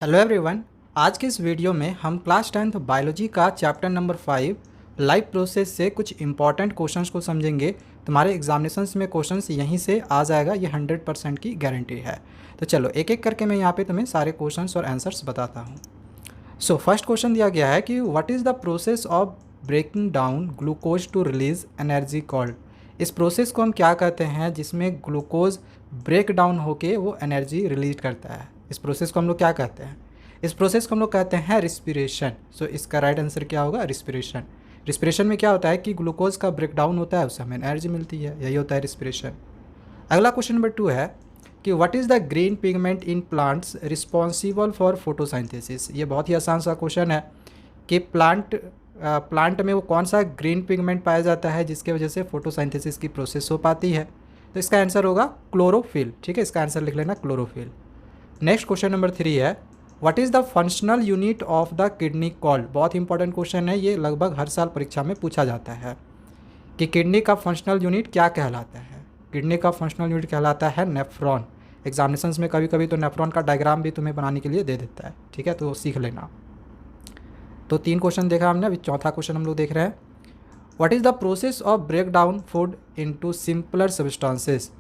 Hello everyone. आज के इस वीडियो में हम क्लास 10th बायोलॉजी का चैप्टर नंबर 5 लाइफ प्रोसेस से कुछ इंपॉर्टेंट क्वेश्चंस को समझेंगे। तुम्हारे एग्जामिनेशंस में क्वेश्चंस यहीं से आ जाएगा, ये 100% की गारंटी है। तो चलो एक एक करके मैं यहाँ पे तुम्हें सारे क्वेश्चंस और आंसर्स बताता हूँ। सो फर्स्ट क्वेश्चन दिया गया है कि what is the process of breaking down glucose to release energy called. इस प्रोसेस को हम क्या कहते हैं जिसमें ग्लूकोज ब्रेक डाउन होके वो एनर्जी रिलीज करता है। इस प्रोसेस को हम लोग क्या कहते हैं? इस प्रोसेस को हम लोग कहते हैं रिस्पिरेशन। सो इसका राइट आंसर क्या होगा? रिस्पिरेशन। रिस्पिरेशन में क्या होता है कि ग्लूकोज का ब्रेक डाउन होता है, उससे हमें एनर्जी मिलती है, यही होता है रिस्पिरेशन। अगला क्वेश्चन नंबर 2 है कि what is the green pigment in plants responsible for photosynthesis. ये बहुत ही आसान सा क्वेश्चन है कि प्लांट में वो कौन सा ग्रीन पिगमेंट पाया जाता है जिसके वजह से फोटोसाइंथेसिस की प्रोसेस हो पाती है। तो इसका आंसर होगा क्लोरोफिल। ठीक है, इसका आंसर लिख लेना क्लोरोफिल। नेक्स्ट क्वेश्चन नंबर 3 है what is the functional unit of the kidney called. बहुत इंपॉर्टेंट क्वेश्चन है, ये लगभग हर साल परीक्षा में पूछा जाता है कि किडनी का फंक्शनल यूनिट क्या कहलाता है। किडनी का फंक्शनल यूनिट कहलाता है नेफ्रॉन। एग्जामिनेशंस में कभी कभी तो नेफ्रॉन का डायग्राम भी तुम्हें बनाने के लिए दे देता है, ठीक है, तो सीख लेना। तो 3 क्वेश्चन देखा हमने, अभी चौथा क्वेश्चन हम लोग देख रहे हैं। What is the process of break down food into simpler substances.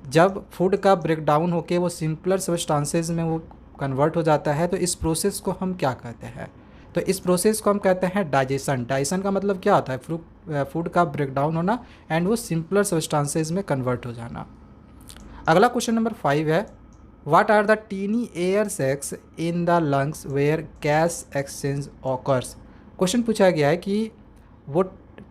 जब फूड का ब्रेक डाउन होके वो सिंपलर सब्सटेंसेस में वो कन्वर्ट हो जाता है तो इस प्रोसेस को हम क्या कहते हैं? तो इस प्रोसेस को हम कहते हैं डाइजेशन। डाइजेशन का मतलब क्या होता है? फूड का ब्रेक डाउन होना एंड वो सिंपलर सब्सटेंसेस में कन्वर्ट हो जाना। अगला क्वेश्चन नंबर 5 है what are the tiny air sacs in the lungs where gas exchange occurs. Question पूछा गया है कि वो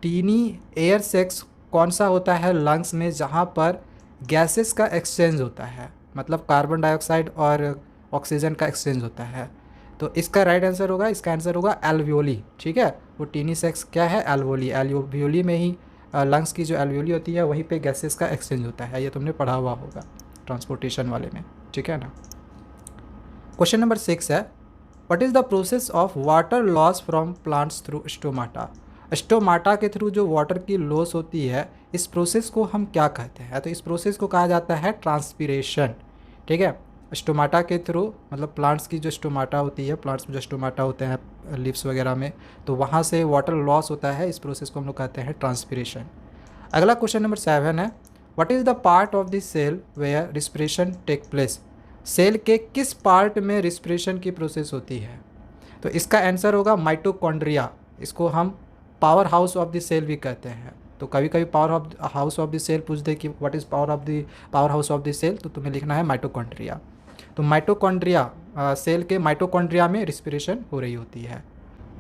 टीनी एयर सैक्स कौन सा होता है लंग्स में जहाँ पर गैसेस का एक्सचेंज होता है, मतलब कार्बन डाइऑक्साइड और ऑक्सीजन का एक्सचेंज होता है। तो इसका राइट आंसर होगा, इसका आंसर होगा एल्वियोली। ठीक है, वो टीनी सेक्स क्या है? एल्वियोली। एल्वियोली में ही लंग्स की जो एल्वियोली होती है वहीं पे गैसेस का एक्सचेंज होता है, ये तुमने पढ़ा हुआ होगा ट्रांसपोर्टेशन वाले में, ठीक है ना। क्वेश्चन नंबर 6 है what is the process of water loss from plants through stomata. Stomata के थ्रू जो वाटर की लॉस होती है इस प्रोसेस को हम क्या कहते हैं? तो इस प्रोसेस को कहा जाता है ट्रांसपीरेशन। ठीक है, स्टोमाटा के थ्रू मतलब प्लांट्स की जो स्टोमाटा होती है, प्लांट्स में जो स्टोमाटा होते हैं लिप्स वगैरह में, तो वहाँ से वाटर लॉस होता है, इस प्रोसेस को हम लोग कहते हैं ट्रांसपीरेशन। अगला क्वेश्चन नंबर 7 है what is the part of the cell where respiration take place. Cell के किस पार्ट में रिस्पिरेशन की प्रोसेस होती है? तो इसका आंसर होगा माइटोकॉन्ड्रिया। इसको हम powerhouse of the cell भी कहते हैं। तो कभी कभी powerhouse of the cell पूछ दे कि what is powerhouse of the cell, तो तुम्हें लिखना है माइटोकॉन्ड्रिया। तो माइटोकॉन्ड्रिया सेल के माइटोकॉन्ड्रिया में रिस्पिरेशन हो रही होती है।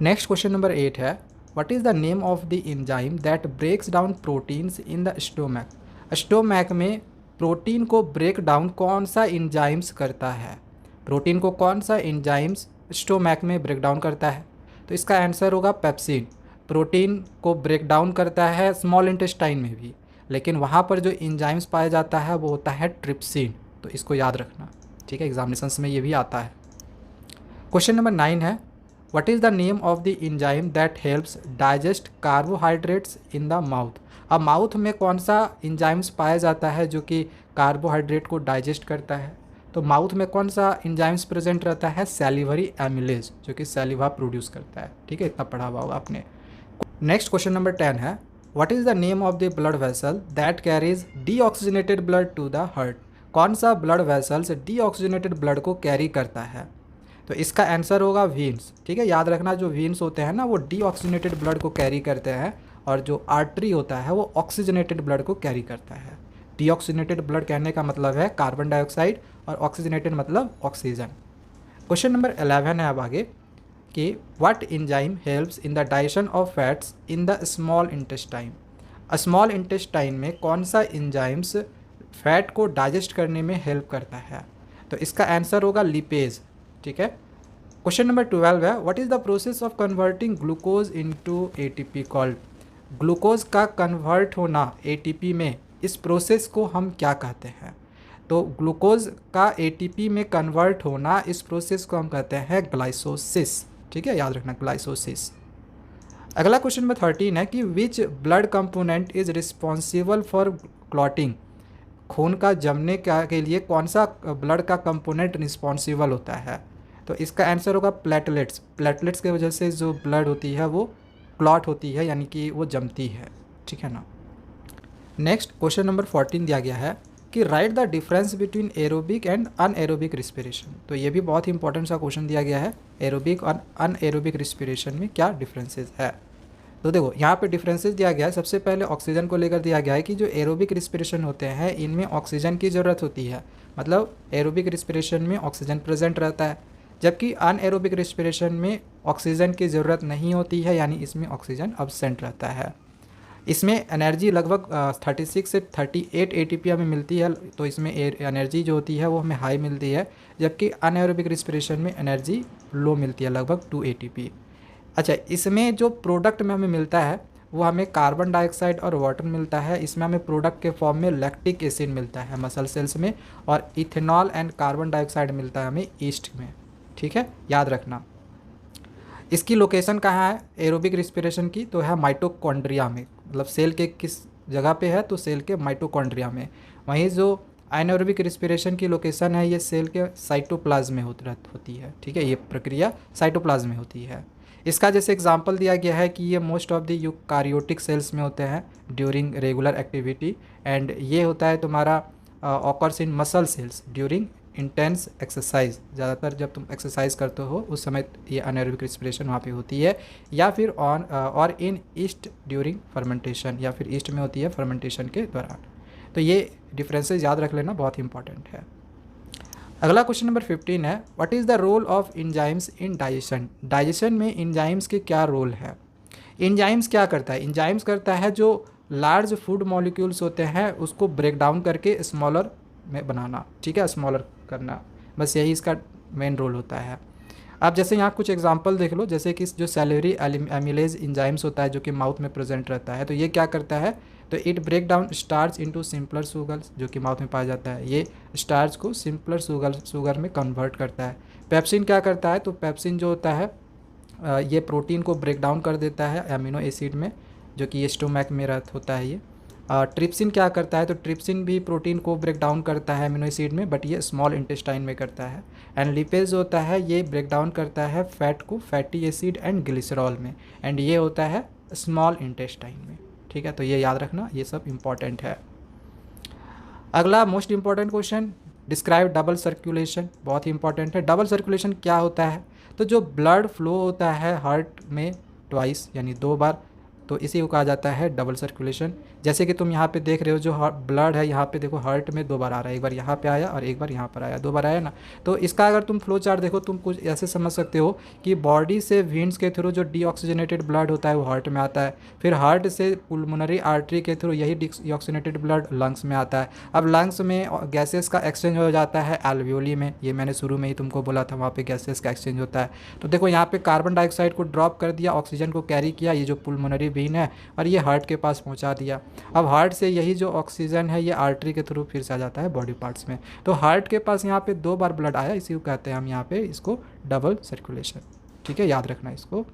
नेक्स्ट क्वेश्चन नंबर 8 है what is the name of the enzyme that breaks down proteins in the stomach. Stomach में प्रोटीन को ब्रेक डाउन कौन सा एंजाइम्स करता है? प्रोटीन को कौन सा एंजाइम्स स्टोमैक में ब्रेक डाउन करता है? तो इसका आंसर होगा पेप्सिन। प्रोटीन को ब्रेक डाउन करता है स्मॉल इंटेस्टाइन में भी, लेकिन वहाँ पर जो एंजाइम्स पाया जाता है वो होता है ट्रिप्सिन। तो इसको याद रखना, ठीक है, एग्जामिनेशंस में ये भी आता है। क्वेश्चन नंबर 9 है what is the name of the enzyme that helps digest carbohydrates in the mouth. अब माउथ में कौन सा एंजाइम्स पाया जाता है जो कि कार्बोहाइड्रेट को डाइजेस्ट करता है? तो माउथ में कौन सा एंजाइम्स प्रेजेंट रहता है? सैलिवरी एमिलेज, जो कि सैलिवा प्रोड्यूस करता है। ठीक है, इतना पढ़ा हुआ होगा आपने। नेक्स्ट क्वेश्चन नंबर 10 है what is the name of the blood vessel that carries deoxygenated blood to the heart. कौन सा ब्लड वेसल्स डीऑक्सीजनेटेड ब्लड को कैरी करता है? तो इसका आंसर होगा वीन्स। ठीक है, याद रखना, जो वीन्स होते हैं ना वो डीऑक्सीजनेटेड ब्लड को कैरी करते हैं और जो आर्टरी होता है वो ऑक्सीजनेटेड ब्लड को कैरी करता है। डीऑक्सीजनेटेड ब्लड कहने का मतलब है कार्बन डाइऑक्साइड और ऑक्सीजनेटेड मतलब ऑक्सीजन। क्वेश्चन नंबर 11 है अब आगे कि what enzyme helps in the digestion of fats in the small intestine. Small intestine में कौन सा एंजाइम्स फैट को डाइजेस्ट करने में हेल्प करता है? तो इसका आंसर होगा लिपेज। ठीक है, क्वेश्चन नंबर 12 है what is the process of converting glucose into ATP called. Glucose का कन्वर्ट होना एटीपी में, इस प्रोसेस को हम क्या कहते हैं? तो ग्लूकोज का एटीपी में कन्वर्ट होना, इस प्रोसेस को हम कहते हैं ग्लाइसोसिस। ठीक है, याद रखना ग्लाइसोसिस। अगला क्वेश्चन नंबर 13 है कि which blood component is responsible for clotting. खून का जमने के लिए कौन सा ब्लड का कंपोनेंट रिस्पॉन्सिबल होता है? तो इसका आंसर होगा प्लेटलेट्स। प्लेटलेट्स की वजह से जो ब्लड होती है वो क्लॉट होती है, यानी कि वो जमती है, ठीक है ना। नेक्स्ट क्वेश्चन नंबर 14 दिया गया है कि right the difference between aerobic and anaerobic respiration. तो ये भी बहुत ही इंपॉर्टेंट सा क्वेश्चन दिया गया है, एरोबिक और अनएरोबिक रिस्पिरेशन में क्या डिफरेंसेस है। तो देखो यहाँ पे डिफरेंसेस दिया गया है। सबसे पहले ऑक्सीजन को लेकर दिया गया है कि जो एरोबिक रिस्पिरेशन होते हैं इनमें ऑक्सीजन की ज़रूरत होती है, मतलब एरोबिक रिस्पिरेशन में ऑक्सीजन प्रेजेंट रहता है, जबकि अनएरोबिक रिस्पिरेशन में ऑक्सीजन की ज़रूरत नहीं होती है, यानी इसमें ऑक्सीजन अब्सेंट रहता है। इसमें एनर्जी लगभग 36 से 38 एटीपी हमें मिलती है, तो इसमें एनर्जी जो होती है वो हमें हाई मिलती है, जबकि अनएरोबिक रिस्पिरेशन में एनर्जी लो मिलती है, लगभग 2 एटीपी। अच्छा, इसमें जो प्रोडक्ट में हमें मिलता है वो हमें कार्बन डाइऑक्साइड और वाटर मिलता है। इसमें हमें प्रोडक्ट के फॉर्म में लैक्टिक एसिड मिलता है मसल सेल्स में, और इथेनॉल एंड कार्बन डाइऑक्साइड मिलता है हमें ईस्ट में, ठीक है, याद रखना। इसकी लोकेशन कहाँ है एरोबिक रिस्पिरेशन की, तो है माइटोकॉन्ड्रिया में, मतलब सेल के किस जगह पे है, तो सेल के माइटोकॉन्ड्रिया में। वहीं जो एनारोबिक रिस्पिरेशन की लोकेशन है ये सेल के साइटोप्लाज्म में होती है, ठीक है, ये प्रक्रिया साइटोप्लाज्म में होती है। इसका जैसे एग्जांपल दिया गया है कि ये most of the eukaryotic sales में होते हैं ड्यूरिंग रेगुलर एक्टिविटी, एंड ये होता है तुम्हारा occurs in muscle cells during intense exercise. ज़्यादातर जब तुम एक्सरसाइज करते हो उस समय ये अनएरोबिक रिस्पिरेशन वहाँ पे होती है, या फिर ऑन और इन ईस्ट ड्यूरिंग फर्मेंटेशन, या फिर ईस्ट में होती है फर्मेंटेशन के दौरान। तो ये डिफरेंसेस याद रख लेना, बहुत इंपॉर्टेंट है। अगला क्वेश्चन नंबर 15 है, what is the role of enzymes in digestion. Digestion में इंजाइम्स के क्या रोल है। इंजाइम्स क्या करता है, इंजाइम्स करता है जो लार्ज फूड मॉलिक्यूल्स होते हैं उसको ब्रेक डाउन करके स्मॉलर में बनाना, ठीक है, स्मॉलर करना, बस यही इसका मेन रोल होता है। अब जैसे यहाँ कुछ एग्जांपल देख लो, जैसे कि जो सैलरी एमिलेज इंजाइम्स होता है जो कि माउथ में प्रेजेंट रहता है, तो ये क्या करता है, तो it break down starch into simpler sugars, जो कि माउथ में पाया जाता है, ये स्टार्च को सिंपलर शुगर में कन्वर्ट करता है। पेप्सिन क्या करता है, तो पेप्सिन जो होता है ये प्रोटीन को ब्रेक डाउन कर देता है एमिनो एसिड में, जो कि ये स्टोमैक में होता है ये। ट्रिप्सिन क्या करता है, तो ट्रिप्सिन भी प्रोटीन को ब्रेक डाउन करता है एमिनो एसिड में, बट ये स्मॉल इंटेस्टाइन में करता है। एंड लिपेज होता है ये ब्रेक डाउन करता है फैट को फैटी एसिड एंड ग्लिसरॉल में, एंड ये होता है स्मॉल इंटेस्टाइन में, ठीक है। तो ये याद रखना, ये सब इंपॉर्टेंट है। अगला most important question, describe double circulation, बहुत ही इंपॉर्टेंट है। डबल सर्कुलेशन क्या होता है, तो जो ब्लड फ्लो होता है हार्ट में ट्वाइस यानी 2 बार, तो इसी को कहा जाता है डबल सर्कुलेशन। जैसे कि तुम यहाँ पे देख रहे हो जो ब्लड है यहाँ पे देखो हार्ट में 2 बार आ रहा है, एक बार यहाँ पे आया और एक बार यहाँ पर आया, 2 बार आया ना। तो इसका अगर तुम फ्लो चार्ट देखो तुम कुछ ऐसे समझ सकते हो कि बॉडी से वेन्स के थ्रू जो डीऑक्सीजनेटेड ब्लड होता है वो हार्ट में आता है, फिर हार्ट से पुल्मोनरी आर्टरी के थ्रू यही डीऑक्सीजनेटेड ब्लड लंग्स में आता है। अब लंग्स में गैसेस का एक्सचेंज हो जाता है एल्वियोली में, ये मैंने शुरू में ही तुमको बोला था, वहाँ पे गैसेस का एक्सचेंज होता है। तो देखो यहाँ पे कार्बन डाइऑक्साइड को ड्रॉप कर दिया, ऑक्सीजन को कैरी किया, ये जो पुल्मोनरी वेन है, और ये हार्ट के पास पहुँचा दिया। अब हार्ट से यही जो ऑक्सीजन है ये आर्टरी के थ्रू फिर से आ जाता है बॉडी पार्ट्स में। तो हार्ट के पास यहाँ पे 2 बार ब्लड आया, इसी को कहते हैं हम यहाँ पे इसको डबल सर्कुलेशन, ठीक है, याद रखना इसको।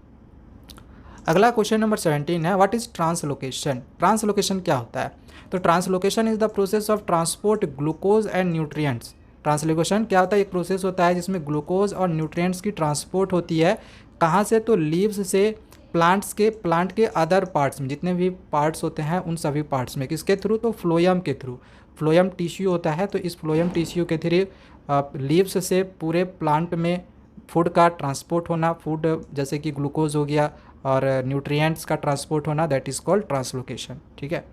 अगला क्वेश्चन नंबर 17 है, व्हाट इज ट्रांसलोकेशन। ट्रांसलोकेशन क्या होता है, तो translocation is the process of transport glucose and nutrients. Translocation क्या होता है, एक प्रोसेस होता है जिसमें ग्लूकोज और न्यूट्रिएंट्स की ट्रांसपोर्ट होती है, कहाँ से, तो लीव्स से प्लांट के अदर पार्ट्स में, जितने भी पार्ट्स होते हैं उन सभी पार्ट्स में, किसके थ्रू, तो फ्लोयम के थ्रू। फ्लोयम टिश्यू होता है, तो इस फ्लोयम टिश्यू के थ्रू लीव्स से पूरे प्लांट में फूड का ट्रांसपोर्ट होना, फूड जैसे कि ग्लूकोज हो गया और न्यूट्रिएंट्स का ट्रांसपोर्ट होना, दैट इज़ कॉल्ड ट्रांसलोकेशन, ठीक है।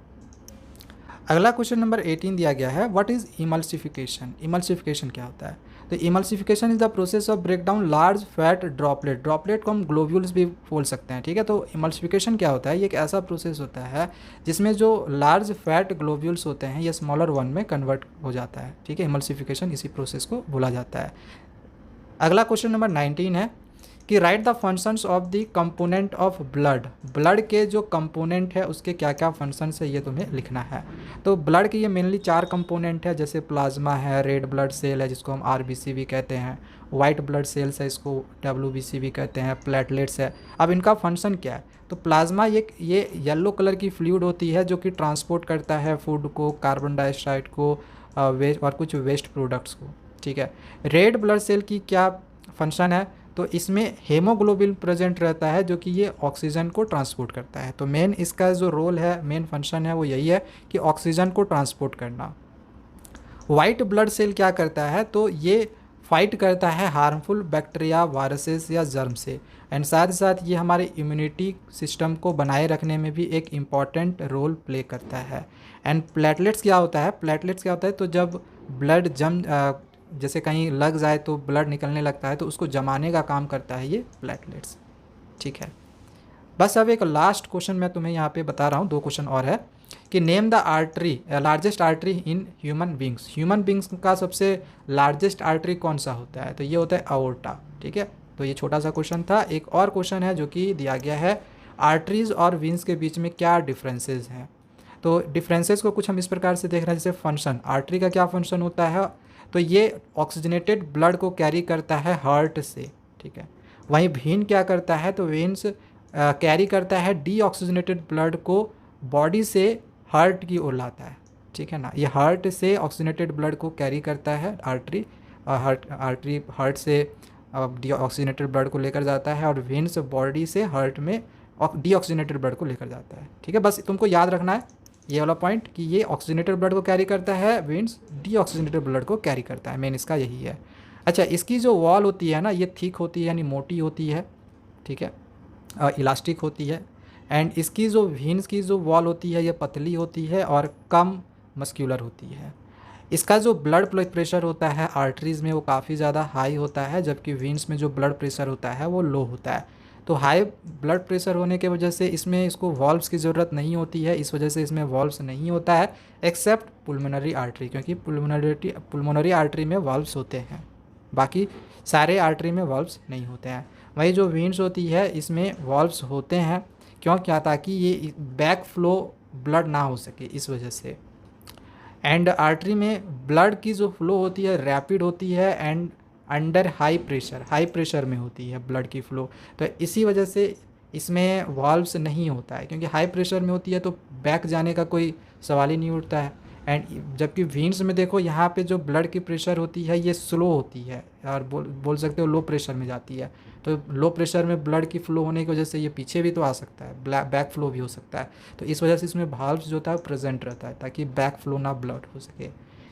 अगला क्वेश्चन नंबर 18 दिया गया है, व्हाट इज़ इमल्सिफिकेशन। इमल्सिफिकेशन क्या होता है, तो emulsification is the process of break down large fat droplet. Droplet को हम ग्लोब्यूल्स भी बोल सकते हैं, ठीक है। तो इमल्सिफिकेशन क्या होता है, ये एक ऐसा प्रोसेस होता है जिसमें जो लार्ज फैट ग्लोब्यूल्स होते हैं ये स्मॉलर वन में कन्वर्ट हो जाता है, ठीक है। इमल्सिफिकेशन इसी प्रोसेस को बोला जाता है। अगला क्वेश्चन नंबर 19 है कि right the functions of the component of blood. Blood के जो कंपोनेंट है उसके क्या क्या फंक्शंस है ये तुम्हें लिखना है। तो ब्लड के ये मेनली 4 कंपोनेंट है, जैसे प्लाज्मा है, रेड ब्लड सेल है जिसको हम आरबीसी भी कहते हैं, वाइट ब्लड सेल्स है इसको डब्ल्यूबीसी भी कहते हैं, प्लेटलेट्स है। अब इनका फंक्शन क्या है, तो प्लाज्मा ये येलो कलर की फ्लूइड होती है जो कि ट्रांसपोर्ट करता है फूड को, कार्बन डाइऑक्साइड को, वेस्ट और कुछ वेस्ट प्रोडक्ट्स को, ठीक है। रेड ब्लड सेल की क्या फंक्शन है, तो इसमें हेमोग्लोबिन प्रेजेंट रहता है जो कि ये ऑक्सीजन को ट्रांसपोर्ट करता है। तो मेन इसका जो रोल है, मेन फंक्शन है वो यही है कि ऑक्सीजन को ट्रांसपोर्ट करना। वाइट ब्लड सेल क्या करता है, तो ये फाइट करता है हार्मफुल बैक्टीरिया, वायरसेस या जर्म से, एंड साथ ही साथ ये हमारे इम्यूनिटी सिस्टम को बनाए रखने में भी एक इम्पॉर्टेंट रोल प्ले करता है। एंड प्लेटलेट्स क्या होता है, प्लेटलेट्स क्या होता है, तो जब ब्लड जैसे कहीं लग जाए तो ब्लड निकलने लगता है, तो उसको जमाने का काम करता है ये प्लेटलेट्स। ठीक है, बस अब एक लास्ट क्वेश्चन मैं तुम्हें यहाँ पे बता रहा हूँ, 2 क्वेश्चन और है कि name the artery, largest artery in human beings. Human beings का सबसे लार्जेस्ट आर्टरी कौन सा होता है, तो ये होता है अओर्टा। ठीक है, तो ये छोटा सा क्वेश्चन था। एक और क्वेश्चन है जो कि दिया गया है, आर्टरीज और वीन्स के बीच में क्या डिफरेंसेस हैं। तो डिफरेंसेस को कुछ हम इस प्रकार से देख रहे हैं, जैसे फंक्शन, आर्टरी का क्या फंक्शन होता है, तो ये ऑक्सीजनेटेड ब्लड को कैरी करता है हार्ट से। ठीक है, वहीं वेन क्या करता है, तो वेन्स कैरी करता है डीऑक्सीजनेटेड ब्लड को बॉडी से हार्ट की ओर लाता है। ठीक है ना, ये हार्ट से ऑक्सीजनेटेड ब्लड को कैरी करता है आर्टरी, हार्ट से डीऑक्सीजनेटेड ब्लड को लेकर जाता है, और वेन्स बॉडी से हार्ट में डीऑक्सीजनेटेड ब्लड को लेकर जाता है। ठीक है, बस तुमको याद रखना है ये वाला पॉइंट कि ये ऑक्सीजनेटेड ब्लड को कैरी करता है, वेन्स डीऑक्सीजनेटेड ब्लड को कैरी करता है, मेन इसका यही है। अच्छा, इसकी जो वॉल होती है ना, ये थिक होती है यानी मोटी होती है। ठीक है, इलास्टिक होती है। एंड इसकी जो वेन्स की जो वॉल होती है ये पतली होती है और कम मस्क्यूलर होती है। इसका जो ब्लड प्रेशर होता है आर्टरीज़ में वो काफ़ी ज़्यादा हाई होता है, जबकि वेन्स में जो ब्लड प्रेशर होता है वो लो होता है। तो हाई ब्लड प्रेशर होने के वजह से इसमें इसको वॉल्व्स की ज़रूरत नहीं होती है, इस वजह से इसमें वॉल्व्स नहीं होता है एक्सेप्ट पुल्मोनरी आर्टरी, क्योंकि पुल्मोनरी आर्टरी में वॉल्व्स होते हैं, बाकी सारे आर्टरी में वॉल्व्स नहीं होते हैं। वही जो वेन्स होती है इसमें वॉल्व्स होते हैं, क्यों, क्या, ताकि ये बैक फ्लो ब्लड ना हो सके इस वजह से। एंड आर्टरी में ब्लड की जो फ्लो होती है रैपिड होती है एंड अंडर हाई प्रेशर में होती है ब्लड की फ्लो, तो इसी वजह से इसमें वॉल्व्स नहीं होता है, क्योंकि हाई प्रेशर में होती है तो बैक जाने का कोई सवाल ही नहीं उठता है। एंड जबकि वेन्स में देखो यहाँ पे जो ब्लड की प्रेशर होती है ये स्लो होती है, और बोल सकते हो लो प्रेशर में जाती है। तो लो प्रेशर में ब्लड की फ्लो होने की वजह से ये पीछे भी तो आ सकता है, बैक फ्लो भी हो सकता है, तो इस वजह से इसमें वाल्व्स जो होता है प्रेजेंट रहता है ताकि बैक फ्लो ना ब्लड हो सके।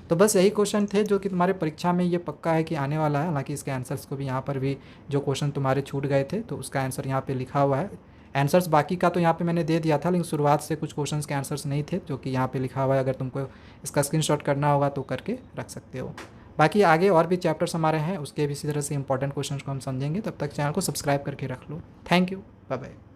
तो बस यही क्वेश्चन थे जो कि तुम्हारे परीक्षा में ये पक्का है कि आने वाला है। हालांकि इसके आंसर्स को भी यहाँ पर भी जो क्वेश्चन तुम्हारे छूट गए थे तो उसका आंसर यहाँ पे लिखा हुआ है। आंसर्स बाकी का तो यहाँ पे मैंने दे दिया था, लेकिन शुरुआत से कुछ क्वेश्चंस के आंसर्स नहीं थे जो कि यहाँ पे लिखा हुआ है। अगर तुमको इसका स्क्रीनशॉट करना होगा तो करके रख सकते हो। बाकी आगे और भी चैप्टर्स हमारे हैं, उसके भी इसी तरह से इंपॉर्टेंट क्वेश्चंस को हम समझेंगे। तब तक चैनल को सब्सक्राइब करके रख लो। Thank you, bye bye.